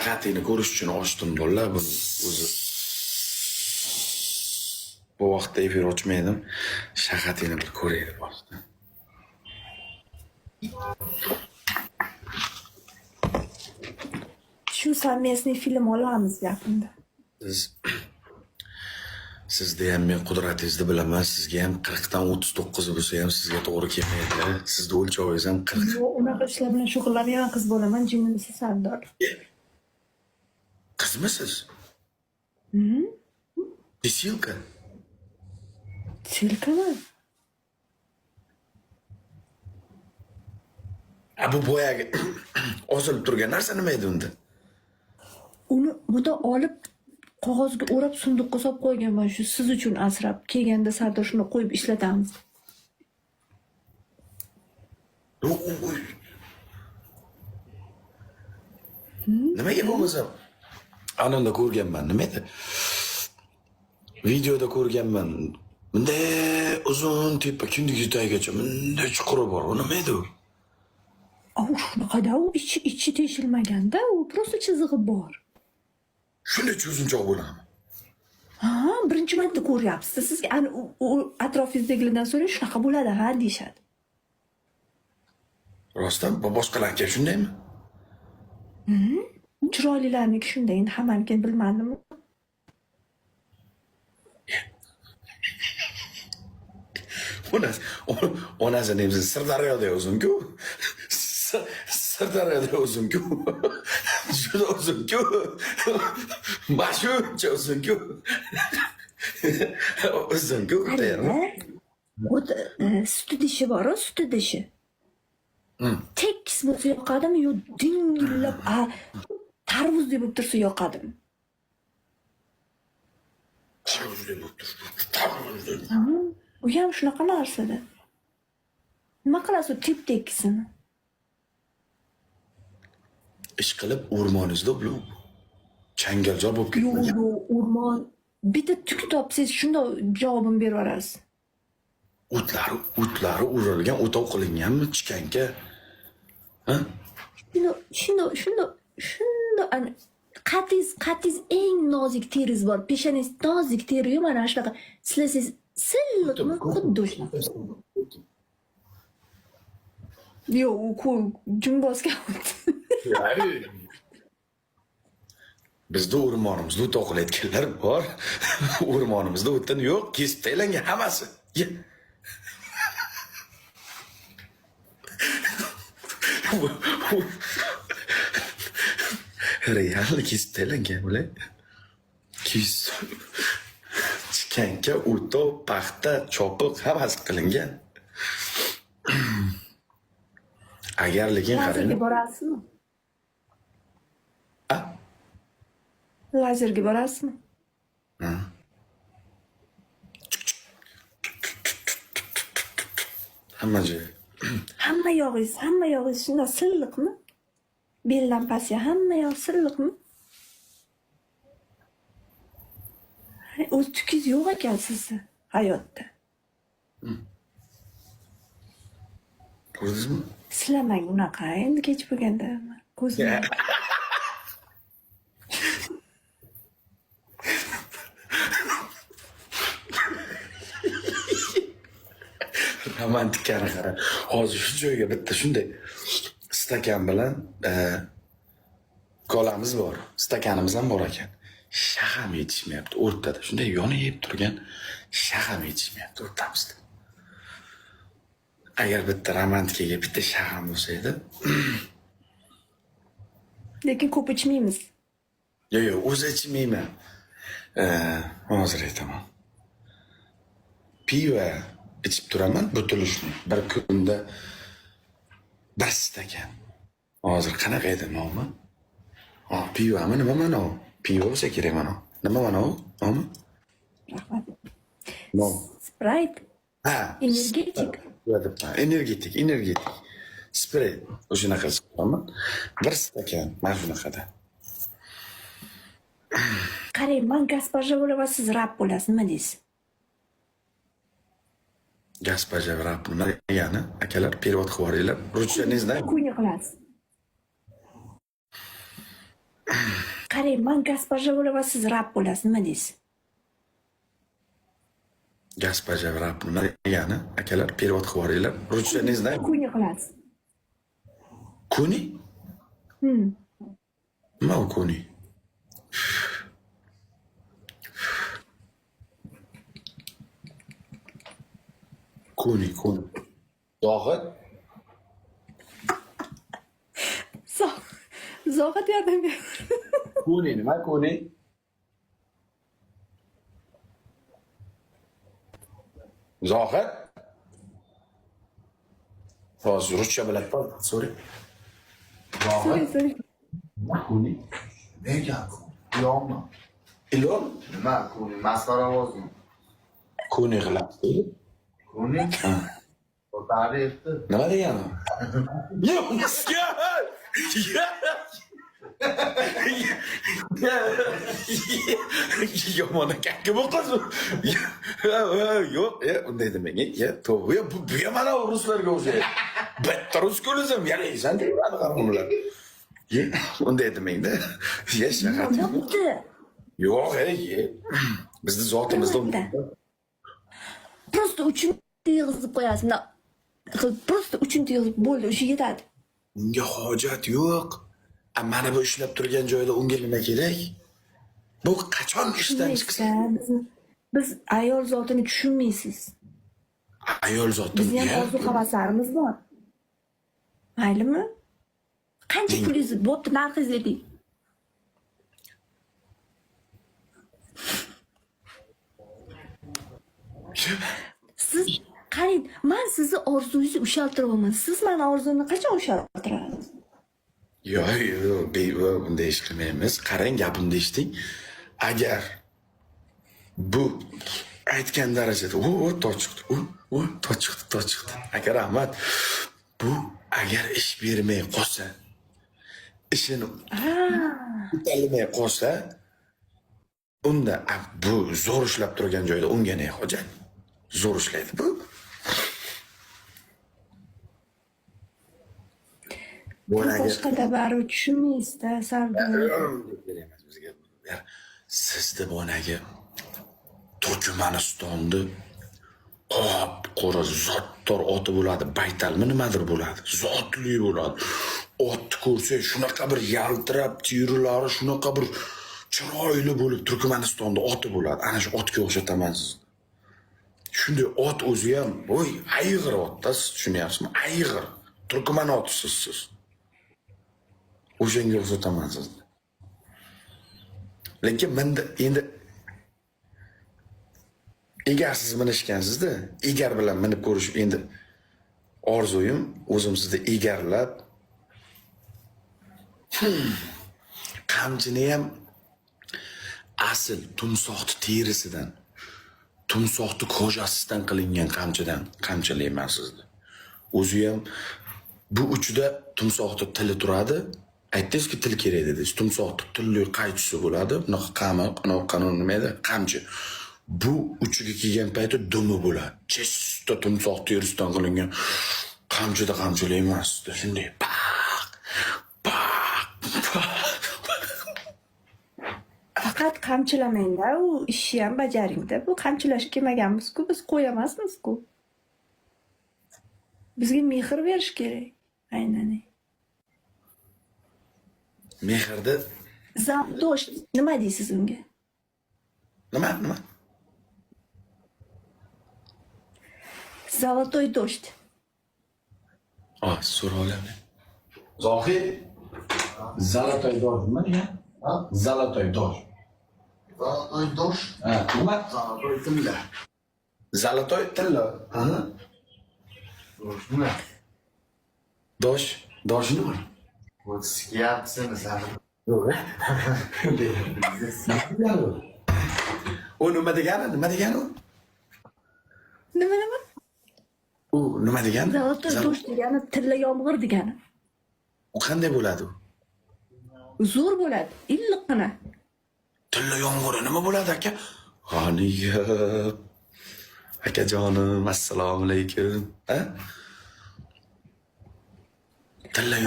Shahatini ko'rish uchun ochdim do'llar buni o'zi. Bu vaqtda efir ochmaydim. Shahatini bir ko'ray deb ochdim. Shu совместный film olamiz yaqinda. Sizda ham men qudratingizni bilaman. Sizga ham 40 dan 39 bo'lsa ham sizga to'g'ri kelmaydi. Sizning o'lchovingiz ham 40. Yo'q, unaqa ishlar bilan shug'ullanmagan qiz bo'laman, jinnisi Sardor. Qizmisiz? Silka. Silkami? Bu boyagi osilib turgan narsa nima edi unda? Uni buda olib qog'ozga o'rab sunduqqa solib qo'yganman, shu siz uchun asrab. Kelganda Sardor shuni qo'yib ishlatamiz. Nimaga bo'lmasa? Ananda ko'rganman, nima edi? Videoda ko'rganman. Bunday uzun tepa kundugi tagigacha bunday chuquri bor. U nima edi u? Shunaqada u ichi teshilmaganda, u просто chizig'i bor. Shunday uzunchoq bo'ladimi? Ha, birinchi marta ko'ryapsiz. Sizga u atrofingizdagilardan so'rang, shunaqa bo'ladi, ha, deyshadi. Rostdan, boshqalarga shundaymi? Chiroylilarniki shunday, endi hammaniki bilmadim. Onasi nemsiz Sirdaryoda uzun-ku. Sirdaryoda uzun-ku. Juda uzun-ku. Mashhurcha uzun-ku. Uzun-ku. Suti dishi bor-ku, suti dishi. Tekis bo'lsa yoqadimi, yo dingillab, tarvuzdek bo'lib tursa yoqadimi? Tarvuzdek bo'lib tursa. U ham shunaqa narsada. Nima qilasiz tep-tekisini? Ish qilib o'rmoningizda bu changalzor bo'lib ketmagan. Yo'q, o'rmon. Bitta tuk topsangiz shunda javobini berib yuborasiz. O'tlari urilgan, o'tov qilinganmi chikanka? Ha? Shunda qatiz eng nozik teriz bor. Peshanangiz nozik teri-yu, mana shunaqa silasangiz silliqmi, xuddi shunaqa. Yo'q, u jumbozga o'tdi. Bizda o'rmonimizda o'tov qilayotganlar bor. O'rmonimizda o'tdan yo'q, kesib taylangan hammasi. Real kesib taylangan bular. Chikanka, o'tov, paxta, chopiq hammasi qilingan. Agar lekin qarang. Lazerga borasizmi? A? Lazerga borasizmi? Hamma joy. Hamma yog'ingiz shunday silliqmi? Bel lampasi hamma yoq silliqmi? O'z tukingiz yo'q ekan sizni hayotda. Ko'rdingizmi? Silamang unaqa, endi kech bo'lganda ko'zim. Romantikani qara. Hozir shu joyga bitta shunday stakan bilan kolamiz bor. Stakanimiz ham bor ekan. Shaham yetishmayapti o'rtada. Shunday yonib turgan shaham yetishmayapti o'rtamizda. Agar bitta romantikaga bitta shaham bo'lsa edi. Lekin ko'p ichmaymiz. Yo'q, o'zi ichmayman. Hozir aytaman. Pivo ichib turaman, butilishni. Bir kunda bir stakan. Hozir qanaqa edi nomi? Pivami nima mana u? Pivo bo'lsa kerak mana. Nima mana u? Nomi? Nom. Sprite. Ha, energetik. Sprite. O'shanaqa ichaman. Bir stakan mana shunaqada. Qarang, men Gaspar va siz rap bo'lasiz, nima deysiz? Gaspar rap nima degani? Akalar, perevod qilib yuboringlar. Ruschani znang. Kuyni qilasiz. Qarang, men госпожа bo'laman, siz rab bo'lasiz, nima deysiz? Госпожа rab nima degani? Akalar, перевод qilib yuboringlar. Ruscha ne знаю. Kuni qilasiz. Kuni? Nima u kuni? Kuni. Zohid? Zohid yordam ber. Kuni nima kuni? Zohid? Hozir ruscha biladi, so'rang. Zohid? So'ring. Kuni? Nega? Yo'qmi? Ilon? Nima kuni? Masxara ovozmi? Kuni qiladi. Kuni? Ko'taryapti. Nima degani? Yo'q, yomon ekanki bu qiz. Yo'q, unday demang. To'g'ri, bu ham mana ruslarga o'xshaydi. Bitta rus ko'rsam, yalaysan deyman qarg'amlar. Unday demang-da. Shaqat. Yo'q, bizni zotimizda. Просто uchinchi yig'izib qo'yasiz. Просто uchinchi yig'izib bo'ldi, o'sha yetadi. Unga hojat yo'q. Mana bu ishlab turgan joyda unga nima kerak? Bu qachon ishdan chiqsa? Biz ayol zotini tushunmaysiz. Ayol zoti. Bizning ham orzu havaslarimiz bor. Maylimi? Qancha pulingiz bo'pti, narxingizni ayting. Siz qarang, men sizni orzungizni ushaltiryapman. Siz meni orzumni qachon ushaltirasiz? Yo'q, bunday ish qilmaymiz. Qarang, gapimni eshiting. Agar bu aytgan darajada, to chiqdi. Aka rahmat. Bu agar ish bermay qolsa, ishini uddalmay qolsa, unda bu zo'r ishlab turgan joyda unga ne hojat? Zo'r ishlaydi bu. Boshqada baribir tushunmaysiz-da, Sardor. Sizda bonagi Turkmanistonni qop-qora zotdor oti bo'ladi, baytalmi nimadir bo'ladi, zotli bo'ladi. Otni ko'rsangiz shunaqa bir yaltirab, tirilari shunaqa bir chiroyli bo'lib Turkmanistonda oti bo'ladi. Ana shu otga o'xshataman sizni. Shunday ot o'zi ham, ayg'ir otda, siz tushunyapsizmi? Ayg'ir. Turkman otisiz siz. O'shanga o'xshataman sizni. Lekin menda endi egarsiz minishgansizda, egar bilan minib ko'rish endi orzuyim, o'zim sizni egarlab qamchini ham asl tumsoqni terisidan, tumsoqni ko'jasidan qilingan qamchidan qamchilayman sizni. O'zi ham bu uchida tumsoqni tili turadi. Aytdingizki til kerak dedingiz. Tumsoqni tilli qaychisi bo'ladi. Bunaqa qamiq, qanun nima edi? Qamchi. Bu uchiga kelgan payti dumi bo'ladi. Chesta tumsoq terisidan qilingan qamchida qamchilayman sizda. Shunday Faqat qamchilamangda, u ishni ham bajaringda. Bu qamchilash kelmaganmiz-ku, biz qo'yamasmiz-ku. Bizga mehr berish kerak. Aynan. Mehrda Zavdosh nima deysiz unga? nima? Zolotoy do'st. So'rayman. Zohid. Zolotoy dosh nima degan? Zolotoy dosh. Zolotoy dosh. Nima? Zolotoy tilla. Zolotoy tilla. Dosh nima? Dosh nima? O'tishga sen. Yo'q. U nima degani? Nima? U nima degani? Zolotoy do'st degani tilla yomg'ir degani. U qanday bo'ladi? Zo'r bo'ladi, illiqqina. Tilla yomg'iri nima bo'ladi aka? G'aniyat. Akajonim, assalomu alaykum.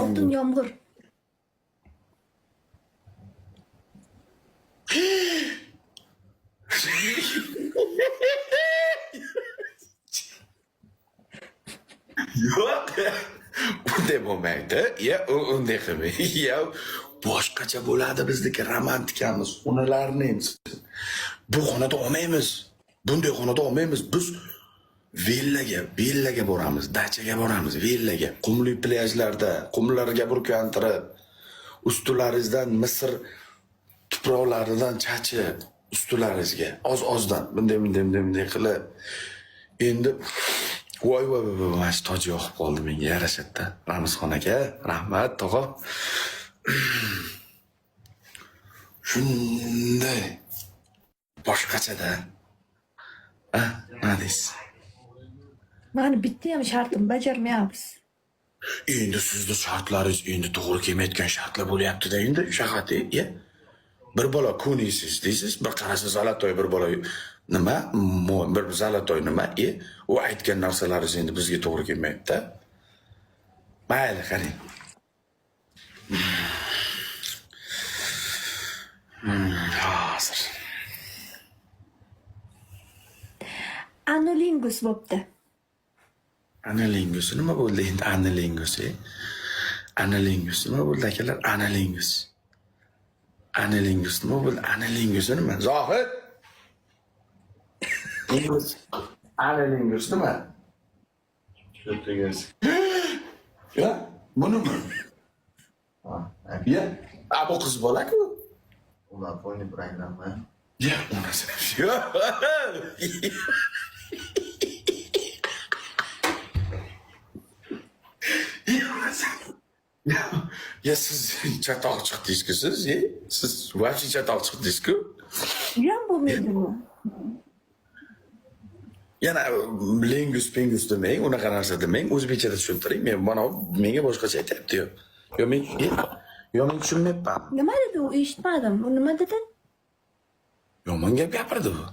Oltin yomg'ir. Yo'q. Unday bo'lmaydi. Ya, unday qilmang. Ya, boshqacha bo'ladi bizniki romantikamiz, xonalarimiz. Bu xonada olmaymiz. Bunday xonada olmaymiz. Biz villaga boramiz, dachaga boramiz, villaga. Qumli plyajlarda, qumlarga burkantirib, ustularingizdan Misr tuproqlaridan chachib, ustularingizga oz-ozdan bunday qilib. Endi voy, mana shu toj yoqib qoldi menga yarashadi. Ramizxon aka, rahmat, tog'a. Shunday boshqachada. Nima deysiz? Mani bitta ham shartim bajarmayapsiz. Endi sizni shartlaringiz endi to'g'ri kelmayotgan shartlar bo'lyapti-da endi shahati. Bir bola ko'niysiz deysiz, bir qarasiz zalatoy bir bola nima? Bir zalatoy nima? U aytgan narsalaringiz endi bizga to'g'ri kelmayapti-da. Mayli, qarang. Hozir. Anulingus bo'pti. Analingus nima bo'ldi endi analingus? Analingus nima bo'ldi akalar? Analingus. Analingus nima bo'ldi? Analingus nima? Zohid. Analingus nima? Kötügöz. Ya, bunimi? Ya, bu qiz bola-ku. Ular poni programma. Ya, unasi. Ya siz chatoq chiqdingiz-ku siz, siz вообще chatoq chiqdingiz-ku. Uyam bo'lmaydimi? Yana lengus pengus demang, unaqa narsa demang, o'zbekchada tushuntiring. Men mana menga boshqacha aytyapti-yu. Yo men tushunmayapman. Nima dedi u? Eshitmadim. U nima dedi? Yomon gap gapirdi bu.